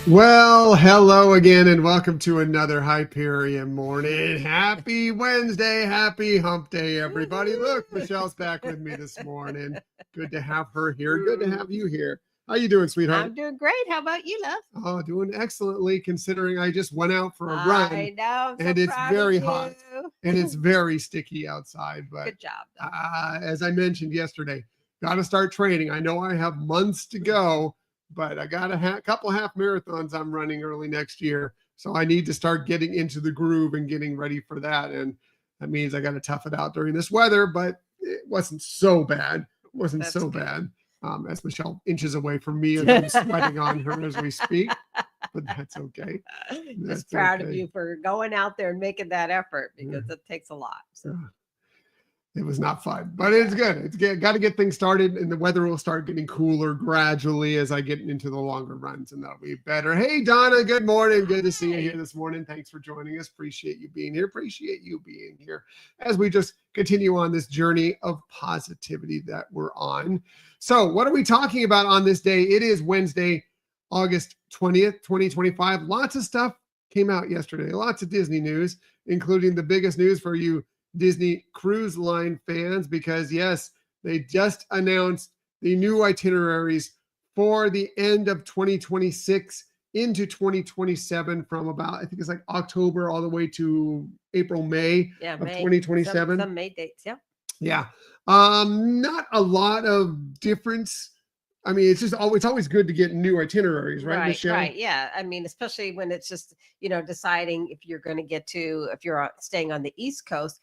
Well, hello again, and welcome to another Hyperion morning. Happy Wednesday, happy hump day, everybody. Look, Michelle's back with me this morning. Good to have her here. Good to have you here. How you doing, sweetheart? I'm doing great. How about you, love? Oh, doing excellently considering I just went out for a run I know. I'm so and it's proud of very hot you. and it's very sticky outside. But Good job, though. as I mentioned yesterday, got to start training. I know I have months to go, but I got a couple half marathons I'm running early next year. So I need to start getting into the groove and getting ready for that. And that means I got to tough it out during this weather, but it wasn't so bad. It wasn't That's so good. bad. As Michelle inches away from me as I'm sweating on her as we speak, but that's okay. That's Just proud of okay. you for going out there and making that effort because it takes a lot. So. It was not fun, but it's good. It's good. Got to get things started, and the weather will start getting cooler gradually as I get into the longer runs, and that'll be better. Hey, Donna, good morning. Good to see you here this morning. Thanks for joining us. Appreciate you being here. Appreciate you being here as we just continue on this journey of positivity that we're on. So, what are we talking about on this day? It is Wednesday, August 20th, 2025. Lots of stuff came out yesterday. Lots of Disney news, including the biggest news for you Disney Cruise Line fans, because yes, they just announced the new itineraries for the end of 2026 into 2027 from about, I think it's like October all the way to April, May of 2027. Some May dates, yeah. Yeah. Not a lot of difference. I mean, it's always good to get new itineraries, right, Michelle? Right. Yeah. I mean, especially when it's just, deciding if you're going to if you're staying on the East Coast,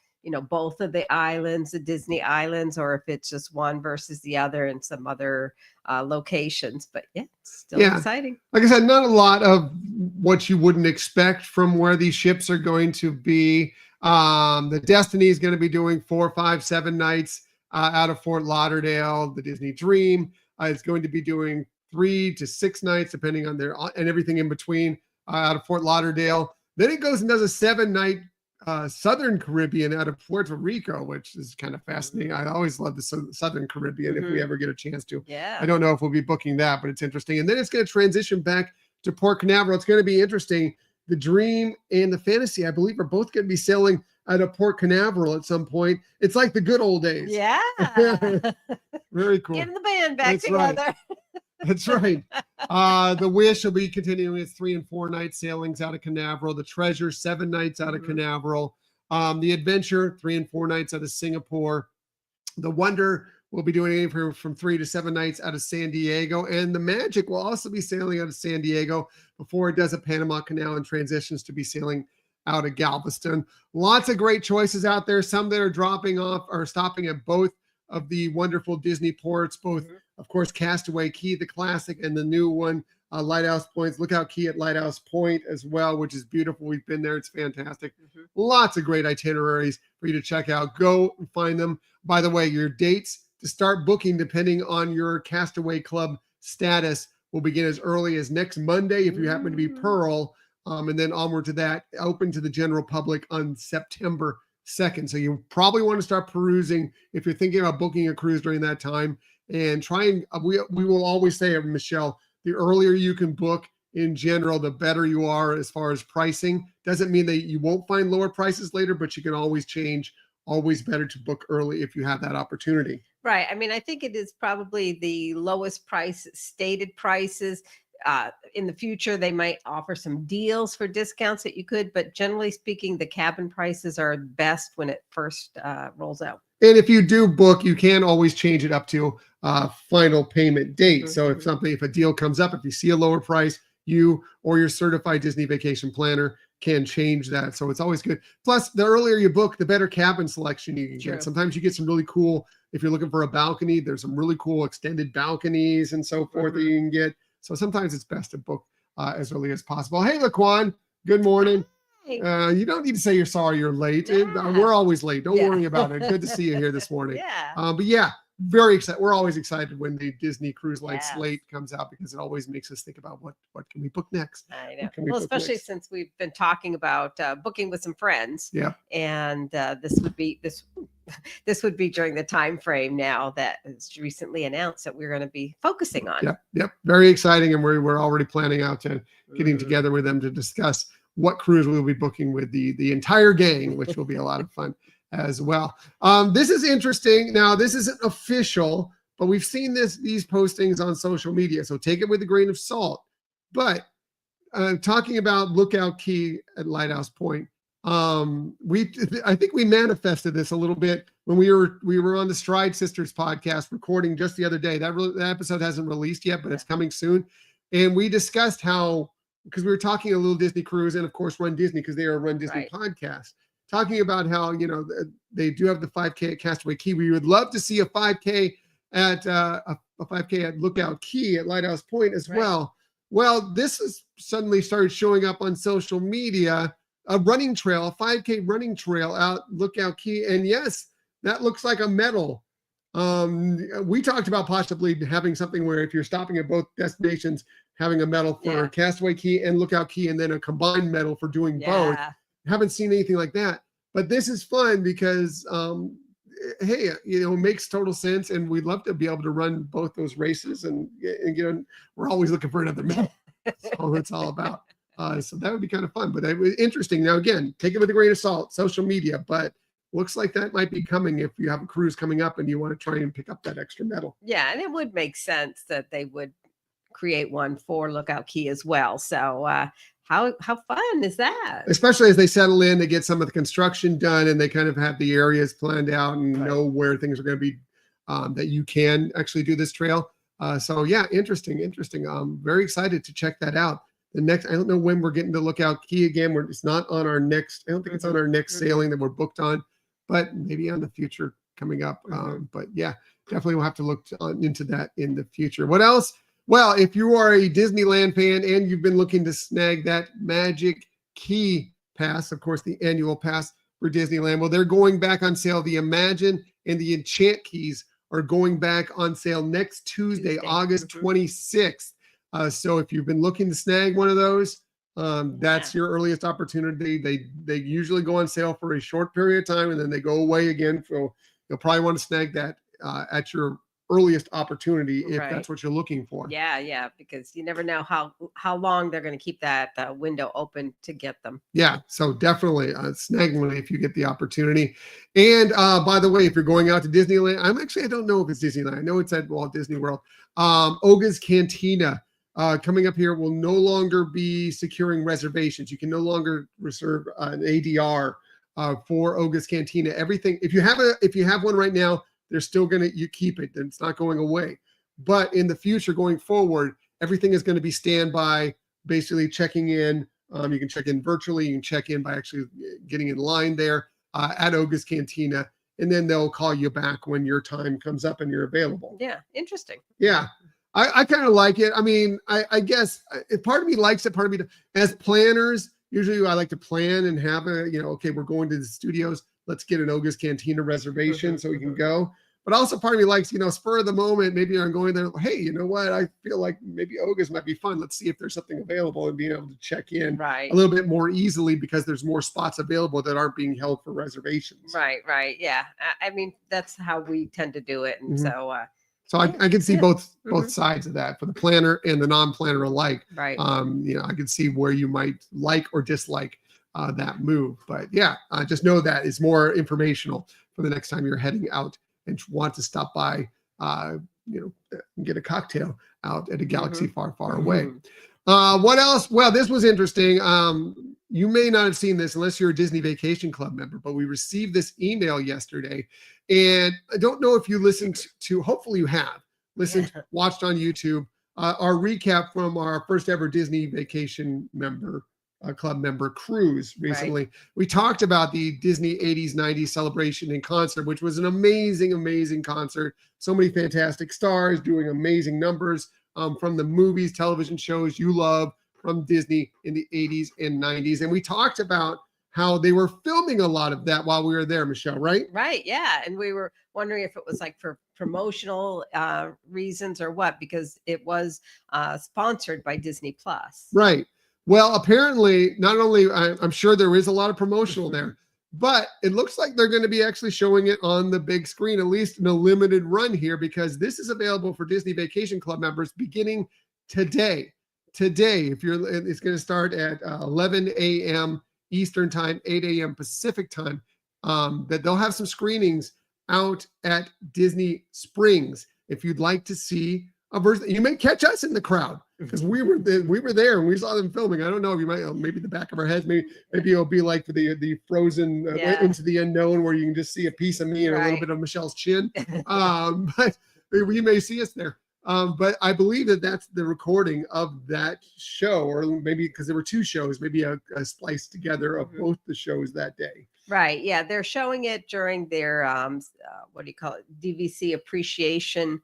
both of the islands, the Disney islands, or if it's just one versus the other in some other locations. But yeah, it's still exciting. Like I said, not a lot of what you wouldn't expect from where these ships are going to be. The Destiny is going to be doing 4, 5, 7 nights out of Fort Lauderdale. The Disney Dream is going to be doing 3 to 6 nights, depending on and everything in between out of Fort Lauderdale. Then it goes and does a 7-night Southern Caribbean out of Puerto Rico, which is kind of fascinating. I always love the Southern Caribbean if we ever get a chance to. Yeah. I don't know if we'll be booking that, but it's interesting. And then it's going to transition back to Port Canaveral. It's going to be interesting. The Dream and the Fantasy, I believe, are both going to be sailing out of Port Canaveral at some point. It's like the good old days. Yeah. Very cool. Getting the band back together. Right. That's right. The Wish will be continuing its 3 and 4 night sailings out of Canaveral. The Treasure, 7 nights out of Canaveral. The Adventure, 3 and 4 nights out of Singapore. The Wonder will be doing anything from 3 to 7 nights out of San Diego. And the Magic will also be sailing out of San Diego before it does a Panama Canal and transitions to be sailing out of Galveston. Lots of great choices out there. Some that are dropping off or stopping at both of the wonderful Disney ports, both, of course, Castaway Key, the classic, and the new one, Lighthouse Points. Lookout Key at Lighthouse Point as well, which is beautiful. We've been there. It's fantastic. Lots of great itineraries for you to check out. Go and find them. By the way, your dates to start booking, depending on your Castaway Club status, will begin as early as next Monday if you happen to be Pearl, and then onward to that, open to the general public on September 2nd. So you probably want to start perusing if you're thinking about booking a cruise during that time, and we will always say, Michelle, the earlier you can book in general, the better you are as far as pricing. Doesn't mean that you won't find lower prices later, but you can always change. Always better to book early if you have that opportunity. Right. I mean, I think it is probably the lowest price, stated prices. In the future, they might offer some deals for discounts that you could, but generally speaking, the cabin prices are best when it first rolls out. And if you do book, you can always change it up to final payment date. So if a deal comes up, if you see a lower price, you or your certified Disney vacation planner can change that. So it's always good. Plus, the earlier you book, the better cabin selection you can get. Sometimes you get some really cool, if you're looking for a balcony, there's some really cool extended balconies and so forth that you can get. So sometimes it's best to book as early as possible. Hey, Laquan, good morning. You don't need to say you're sorry you're late. We're always late. Don't worry about it. Good to see you here this morning. But yeah, very excited. We're always excited when the Disney Cruise Line slate comes out, because it always makes us think about what can we book next. I know. Well, especially since we've been talking about booking with some friends. Yeah. And this would be this. this would be during the time frame now that is recently announced that we're going to be focusing on. Yep. Very exciting. And we're already planning out to getting Mhm. together with them to discuss what cruise we'll be booking with the entire gang, which will be a lot of fun as well. This is interesting. Now, this isn't official, but we've seen these postings on social media, so take it with a grain of salt. But talking about Lookout Key at Lighthouse Point, I think we manifested this a little bit when we were on the Stride Sisters podcast recording just the other day. That episode hasn't released yet, but it's coming soon. And we discussed how, because we were talking a little Disney cruise and of course Run Disney, because they are a Run Disney podcast, talking about how, they do have the 5K at Castaway Key. We would love to see a 5K at a 5K at Lookout Key at Lighthouse Point as well. Well, this has suddenly started showing up on social media, a running trail, a 5K running trail out Lookout Key. And yes, that looks like a medal. We talked about possibly having something where if you're stopping at both destinations, having a medal for Castaway Key and Lookout Key, and then a combined medal for doing both. Haven't seen anything like that. But this is fun because, hey, it makes total sense. And we'd love to be able to run both those races. And we're always looking for another medal. That's all it's all about. So that would be kind of fun, but it was interesting. Now, again, take it with a grain of salt, social media, but looks like that might be coming if you have a cruise coming up and you want to try and pick up that extra medal. Yeah, and it would make sense that they would create one for Lookout Key as well. So how fun is that? Especially as they settle in, they get some of the construction done and they kind of have the areas planned out and know where things are going to be, that you can actually do this trail. So yeah, interesting. Very excited to check that out. The next, I don't know when we're getting to Lookout Key again. It's not on our next, I don't think it's on our next sailing that we're booked on, but maybe on the future coming up. But yeah, definitely we'll have to look into that in the future. What else? Well, if you are a Disneyland fan and you've been looking to snag that Magic Key pass, of course, the annual pass for Disneyland, well, they're going back on sale. The Imagine and the Enchant Keys are going back on sale next Tuesday. August 26th. So if you've been looking to snag one of those, that's your earliest opportunity. They usually go on sale for a short period of time and then they go away again. So you'll probably want to snag that at your earliest opportunity if that's what you're looking for. Yeah, because you never know how long they're going to keep that window open to get them. Yeah, so definitely snag one if you get the opportunity. And by the way, if you're going out to Disneyland, I don't know if it's Disneyland. I know it's at Walt Disney World. Oga's Cantina coming up here will no longer be securing reservations. You can no longer reserve an ADR for Oga's Cantina. Everything, if you have one right now, they're still you keep it. It's not going away. But in the future, going forward, everything is going to be standby, basically checking in. You can check in virtually. You can check in by actually getting in line there at Oga's Cantina. And then they'll call you back when your time comes up and you're available. Yeah, interesting. Yeah. I kind of like it. I mean, I guess part of me likes it. Part of me, as planners, usually I like to plan and have okay, we're going to the studios. Let's get an Oga's Cantina reservation so we can go. But also part of me likes, spur of the moment, maybe I'm going there. Hey, you know what? I feel like maybe Oga's might be fun. Let's see if there's something available and being able to check in a little bit more easily because there's more spots available that aren't being held for reservations. Right. Yeah. I mean, that's how we tend to do it. And so I can see both sides of that for the planner and the non-planner alike. Right. I can see where you might like or dislike that move. But yeah, just know that it's more informational for the next time you're heading out and want to stop by, get a cocktail out at a galaxy far, far away. What else? Well, this was interesting. You may not have seen this unless you're a Disney Vacation Club member, but we received this email yesterday. And I don't know if you listened to, hopefully you have watched on YouTube, our recap from our first ever Disney Vacation Club member cruise recently. We talked about the Disney 80s, 90s celebration and concert, which was an amazing concert. So many fantastic stars doing amazing numbers from the movies, television shows you love from Disney in the 80s and 90s. And we talked about how they were filming a lot of that while we were there, Michelle, right? Right, yeah. And we were wondering if it was like for promotional reasons or what, because it was sponsored by Disney Plus. Right. Well, apparently, not only, I'm sure there is a lot of promotional there, But it looks like they're going to be actually showing it on the big screen, at least in a limited run here, because this is available for Disney Vacation Club members beginning today. Today, it's going to start at 11 a.m. Eastern time, 8 a.m. Pacific time. That they'll have some screenings out at Disney Springs. If you'd like to see a version, you may catch us in the crowd because we were there and we saw them filming. I don't know if you might, maybe the back of our heads, maybe it'll be like the Frozen Into the Unknown, where you can just see a piece of me and a little bit of Michelle's chin. But you may see us there. But I believe that that's the recording of that show, or maybe because there were two shows, maybe a splice together of both the shows that day. Right. Yeah. They're showing it during their, what do you call it? DVC appreciation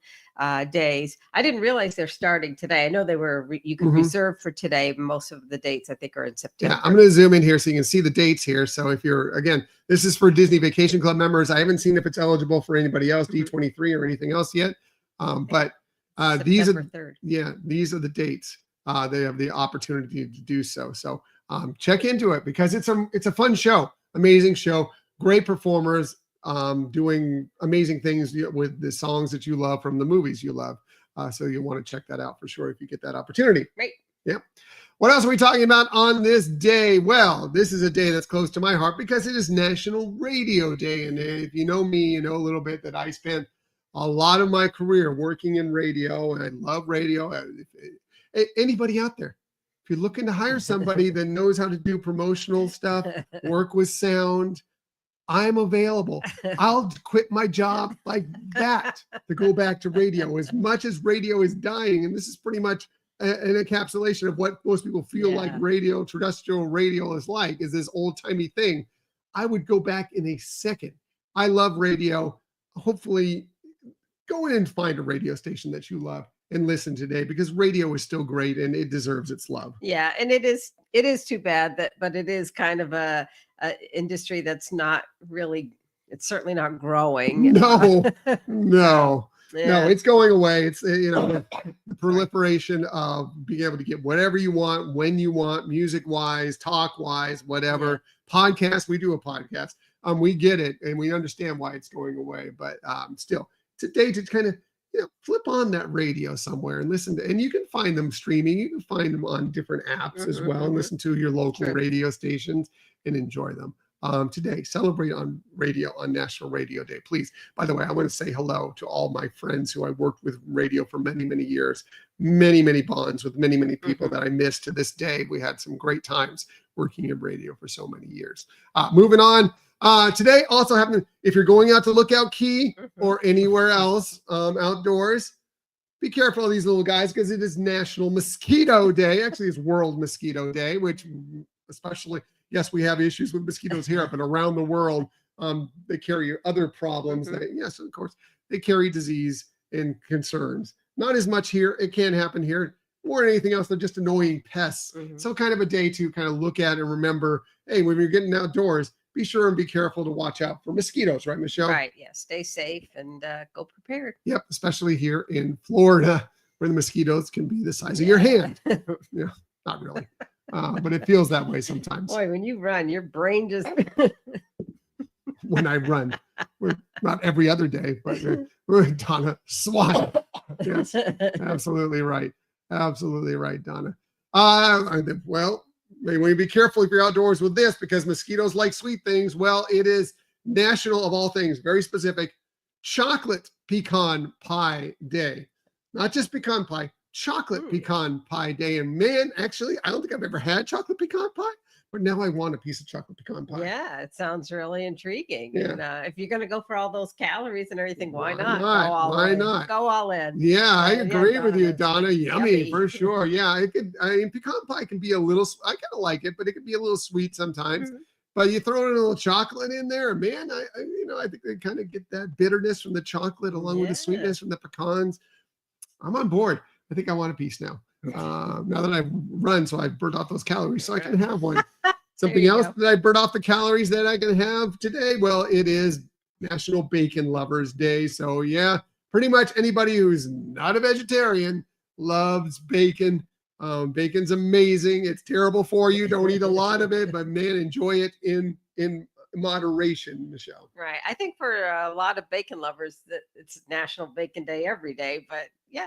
days. I didn't realize they're starting today. I know they were, you could reserve for today. Most of the dates I think are in September. Yeah, I'm going to zoom in here so you can see the dates here. So if you're, again, this is for Disney Vacation Club members. I haven't seen if it's eligible for anybody else, D23 or anything else yet. But these are, 3rd. Yeah, these are the dates. They have the opportunity to do so. So check into it because it's a fun show. Amazing show, great performers, doing amazing things with the songs that you love from the movies you love. So you'll want to check that out for sure if you get that opportunity. Right. Yeah. What else are we talking about on this day? Well, this is a day that's close to my heart because it is National Radio Day. And if you know me, you know a little bit that I spent a lot of my career working in radio, and I love radio. Anybody out there? If you're looking to hire somebody that knows how to do promotional stuff, work with sound, I'm available. I'll quit my job like that to go back to radio. As much as radio is dying, and this is pretty much an encapsulation of what most people feel like radio, terrestrial radio is like, is this old-timey thing. I would go back in a second. I love radio. Hopefully, go in and find a radio station that you love and listen today, because radio is still great and it deserves its love. Yeah, and it is too bad that, but it is kind of a industry that's not really, it's certainly not growing. No, Yeah. No, it's going away. It's, the proliferation of being able to get whatever you want, when you want, music wise, talk wise, whatever. Podcast, we do a podcast. We get it and we understand why it's going away, but still today to kind of flip on that radio somewhere and listen to, and you can find them streaming. You can find them on different apps as well, and listen to your local radio stations and enjoy them. Today, celebrate on radio on National Radio Day. Please, by the way, I want to say hello to all my friends who I worked with radio for many, many years, many, many bonds with many, many people that I miss to this day. We had some great times working in radio for so many years. Moving on. Today also happened, if you're going out to Lookout Key or anywhere else outdoors, be careful of these little guys because it is National Mosquito Day. Actually, it's World Mosquito Day, which especially, yes, we have issues with mosquitoes here, but around the world, they carry other problems. Yes, of course, they carry disease and concerns. Not as much here. It can happen here or anything else. They're just annoying pests. So kind of a day to kind of look at and remember, hey, when you're getting outdoors, be sure and be careful to watch out for mosquitoes, right, Michelle? Right. Yeah. Stay safe and go prepared. Yep. Especially here in Florida, where the mosquitoes can be the size of your hand. Yeah, not really. But it feels that way sometimes. Boy, when you run, your brain just. When I run, not every other day, but we're Donna SWAT. Yes, absolutely right. Absolutely right, Donna. Well, maybe be careful if you're outdoors with this, because mosquitoes like sweet things. Well, it is National, of all things, very specific, Chocolate Pecan Pie Day. Not just pecan pie, chocolate pecan pie day. And man, actually, I don't think I've ever had chocolate pecan pie, but now I want a piece of chocolate pecan pie. Yeah, it sounds really intriguing. Yeah. And if you're going to go for all those calories and everything, why not? Why not? Go all in. Yeah, I agree with you, Donna. Yummy, Yummy. for sure. Yeah, I mean, pecan pie can be a little, I kind of like it, but it can be a little sweet sometimes. But you throw in a little chocolate in there, man, I think they kind of get that bitterness from the chocolate along with the sweetness from the pecans. I'm on board. I think I want a piece now. Now that I've run, so I've burnt off those calories, so I can have one. Something else that I burnt off the calories that I can have today. Well, it is National Bacon Lovers Day. So yeah, pretty much anybody who's not a vegetarian loves bacon. Bacon's amazing. It's terrible for you. Don't eat a lot of it, but man, enjoy it in moderation, Michelle. Right. I think for a lot of bacon lovers that it's National Bacon Day every day, but yeah.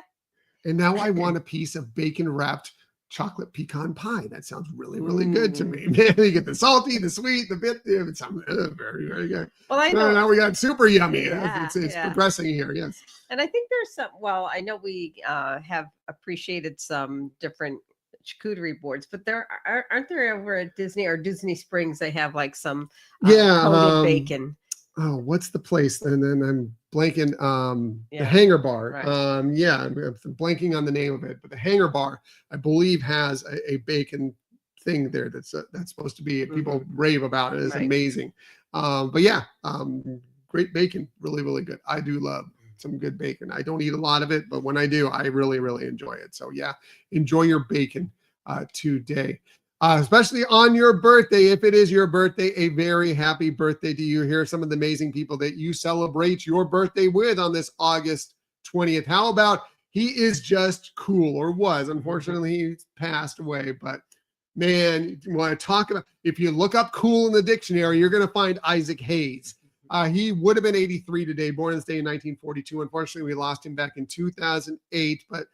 And now I want a piece of bacon wrapped chocolate pecan pie. That sounds really, really good to me. Man, you get the salty, the sweet, the bit. It sounds very, very good. Well, I know. Now we got super yummy. Yeah, It's yeah. progressing here. Yes. And I think there's some, well, I know we have appreciated some different charcuterie boards, but aren't there over at Disney or Disney Springs, they have like some coated bacon. Oh, what's the place? And then I'm blanking. The Yeah. Hangar Bar. Right. Yeah, I'm blanking on the name of it, but the Hangar Bar, I believe, has a bacon thing there that's supposed to be. People rave about it. It's Right. amazing. But yeah, great bacon, really, really good. I do love some good bacon. I don't eat a lot of it, but when I do, I really, really enjoy it. So yeah, enjoy your bacon today. Especially on your birthday. If it is your birthday, a very happy birthday to you. Here are some of the amazing people that you celebrate your birthday with on this August 20th. How about he is just cool, or was. Unfortunately, he passed away. But man, you want to talk about, if you look up cool in the dictionary, you're going to find Isaac Hayes. He would have been 83 today, born this day in 1942. Unfortunately, we lost him back in 2008. But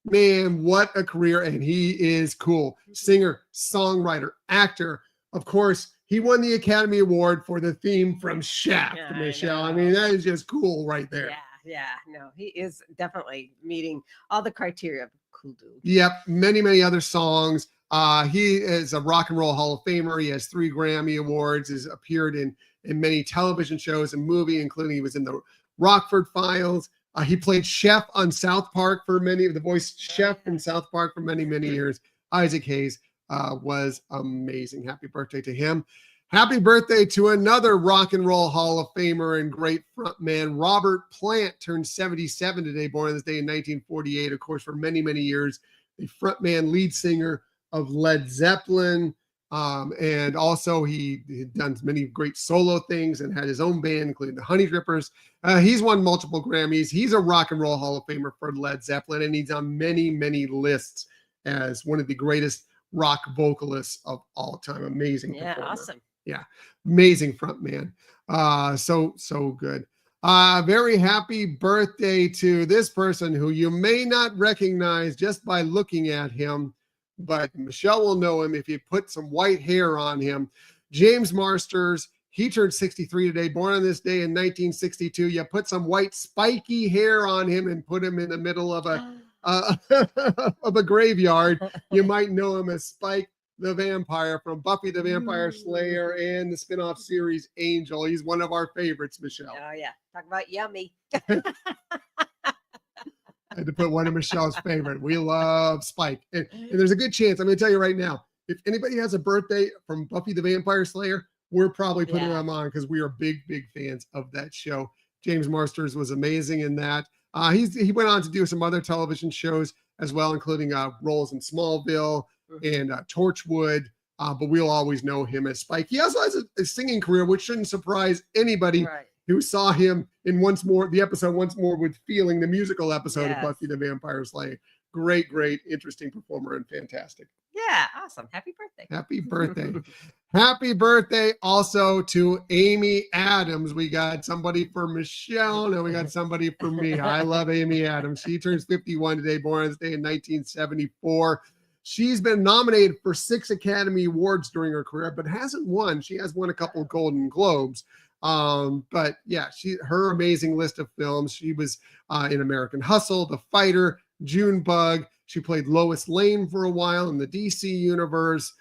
man, what a career. And he is cool. Singer, songwriter, actor. Of course, he won the Academy Award for the theme from Shaft, Michelle. I mean, that is just cool right there. Yeah. No, he is definitely meeting all the criteria of a cool dude. Yep. Many, many other songs. He is a Rock and Roll Hall of Famer. He has 3 Grammy Awards, has appeared in many television shows and movie, including he was in the Rockford Files. He played Chef on South Park for the voice Chef in South Park for many, many years. Isaac Hayes was amazing. Happy birthday to him. Happy birthday to another Rock and Roll Hall of Famer and great frontman. Robert Plant turned 77 today, born on this day in 1948. Of course, for many, many years, the frontman, lead singer of Led Zeppelin. And also he had done many great solo things and had his own band, including the Honey Drippers. He's won multiple Grammys. He's a Rock and Roll Hall of Famer for Led Zeppelin, and he's on many, many lists as one of the greatest rock vocalists of all time. Amazing performer. Awesome. Yeah, amazing front man. So good. Very happy birthday to this person who you may not recognize just by looking at him, but Michelle will know him if you put some white hair on him. James Marsters, he turned 63 today, born on this day in 1962. You put some white spiky hair on him and put him in the middle of a graveyard. You might know him as Spike the Vampire from Buffy the Vampire Slayer and the spinoff series Angel. He's one of our favorites, Michelle. Oh yeah, talk about yummy. I had to put one of Michelle's favorite. We love Spike. And there's a good chance, I'm going to tell you right now, if anybody has a birthday from Buffy the Vampire Slayer, we're probably putting them on because we are big, big fans of that show. James Marsters was amazing in that. He went on to do some other television shows as well, including roles in Smallville and Torchwood. But we'll always know him as Spike. He also has a singing career, which shouldn't surprise anybody who saw him in the episode Once More with Feeling, the musical episode of Buffy the Vampire Slayer. Great, interesting performer and fantastic. Yeah, awesome. Happy birthday. Happy birthday. Happy birthday also to Amy Adams. We got somebody for Michelle. Now we got somebody for me. I love Amy Adams. She turns 51 today, born on this day in 1974. She's been nominated for 6 Academy Awards during her career, but hasn't won. She has won a couple of Golden Globes. But yeah, her amazing list of films. She was in American Hustle, The Fighter, Junebug. She played Lois Lane for a while in the DC universe.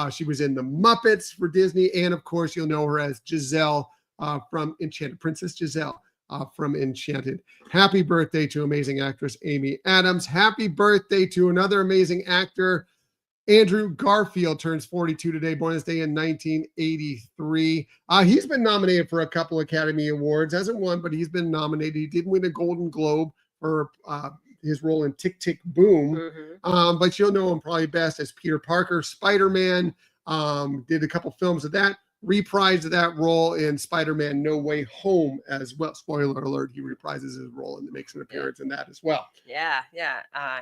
She was in The Muppets for Disney. And of course, you'll know her as Giselle from Enchanted, Princess Giselle from Enchanted. Happy birthday to amazing actress Amy Adams. Happy birthday to another amazing actor. Andrew Garfield turns 42 today, born this day in 1983. He's been nominated for a couple Academy Awards. Hasn't won, but he's been nominated. He did win a Golden Globe for his role in Tick, Tick, Boom. But you'll know him probably best as Peter Parker, Spider-Man. Did a couple films of that. reprised that role in Spider-Man No Way Home as well. Spoiler alert, he reprises his role and makes an appearance in that as well. Yeah.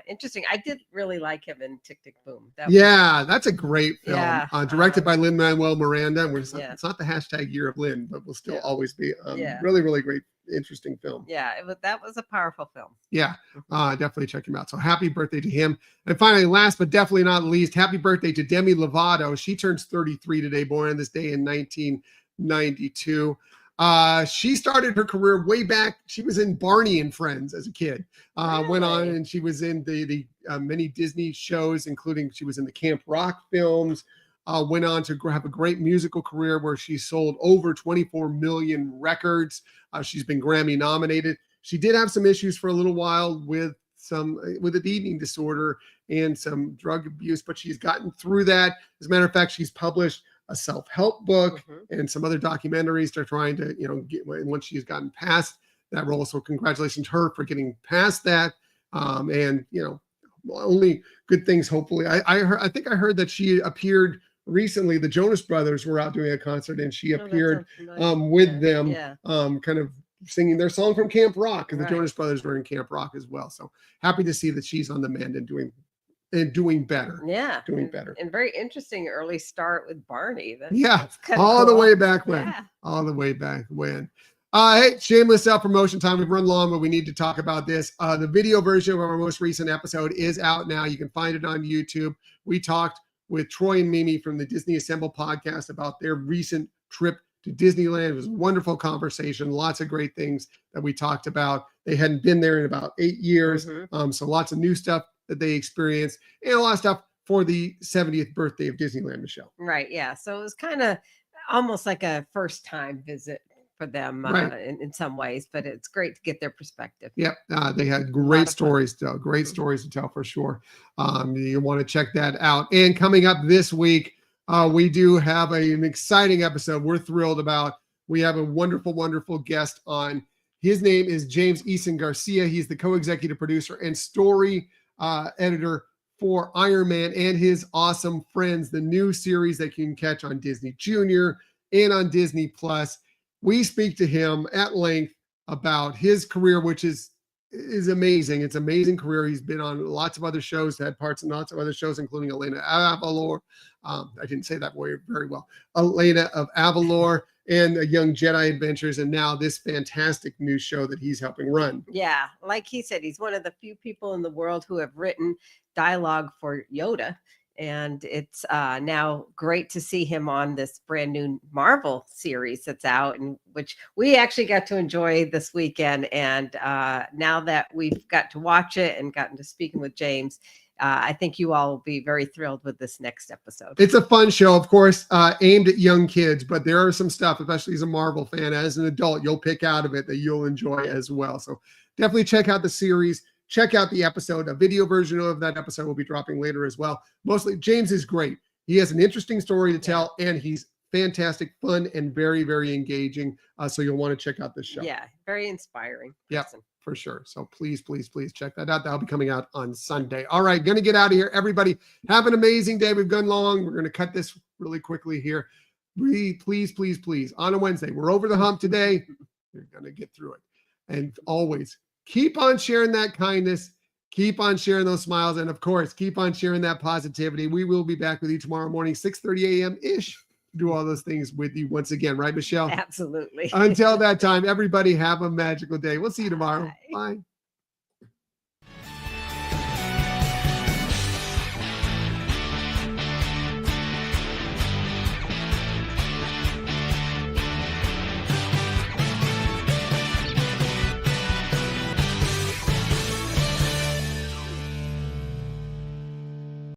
Interesting. I did really like him in Tick, Tick, Boom. That's a great film. Yeah, Directed by Lin-Manuel Miranda. Yeah. It's not the hashtag year of Lin, but will still Yeah. always be Yeah. really, really great, interesting film. Yeah, that was a powerful film. Yeah, definitely check him out. So happy birthday to him. And finally, last but definitely not least, happy birthday to Demi Lovato. She turns 33 today, born on this day in 1992. She started her career way back. She was in Barney and Friends as a kid. Went on and she was in the many Disney shows, including she was in the Camp Rock films. Went on to have a great musical career where she sold over 24 million records. She's been Grammy nominated. She did have some issues for a little while with an eating disorder and some drug abuse, but she's gotten through that. As a matter of fact, she's published a self-help book and some other documentaries to trying to, get once she's gotten past that role. So congratulations to her for getting past that. And only good things, hopefully. I think I heard that she appeared recently. The Jonas Brothers were out doing a concert and she appeared with them, kind of singing their song from Camp Rock, and the Jonas Brothers were in Camp Rock as well. So happy to see that she's on the mend and doing better. Yeah. Doing better. And very interesting early start with Barney. That's all cool. The way back when. Yeah. All the way back when. Hey, shameless self-promotion time. We've run long, but we need to talk about this. The video version of our most recent episode is out now. You can find it on YouTube. We talked with Troy and Mimi from the Disney Assemble podcast about their recent trip to Disneyland. It was a wonderful conversation. Lots of great things that we talked about. They hadn't been there in about 8 years. So lots of new stuff that they experienced and a lot of stuff for the 70th birthday of Disneyland, Michelle. Right. Yeah. So it was kind of almost like a first time visit for them in some ways, but it's great to get their perspective. Yep. They had great stories to tell, stories to tell for sure. You want to check that out. And coming up this week, we do have an exciting episode we're thrilled about. We have a wonderful, wonderful guest on. His name is James Eason Garcia. He's the co-executive producer and story editor for Iron Man and His Awesome Friends, the new series that you can catch on Disney Junior and on Disney Plus. We speak to him at length about his career, which is amazing. It's an amazing career. He's been on lots of other shows, had parts in lots of other shows, including Elena Avalor. I didn't say that word very well. Elena of Avalor and Young Jedi Adventures, and now this fantastic new show that he's helping run. Yeah, like he said, he's one of the few people in the world who have written dialogue for Yoda. And it's now great to see him on this brand new Marvel series that's out, and which we actually got to enjoy this weekend. And now that we've got to watch it and gotten to speaking with James, I think you all will be very thrilled with this next episode. It's a fun show, of course, aimed at young kids, but there are some stuff, especially as a Marvel fan, as an adult, you'll pick out of it that you'll enjoy as well. So definitely check out the series. Check out the episode. A video version of that episode will be dropping later as well. Mostly, James is great. He has an interesting story to tell, and he's fantastic, fun, and very, very engaging. So you'll want to check out this show. Yeah, very inspiring. Yeah, for sure. So please, please, please check that out. That'll be coming out on Sunday. All right, going to get out of here. Everybody, have an amazing day. We've gone long. We're going to cut this really quickly here. Please, please, please. On a Wednesday, we're over the hump today. You're going to get through it. And always, keep on sharing that kindness. Keep on sharing those smiles. And of course, keep on sharing that positivity. We will be back with you tomorrow morning, 6:30 a.m.-ish, to do all those things with you once again. Right, Michelle? Absolutely. Until that time, everybody have a magical day. We'll see you tomorrow. Bye.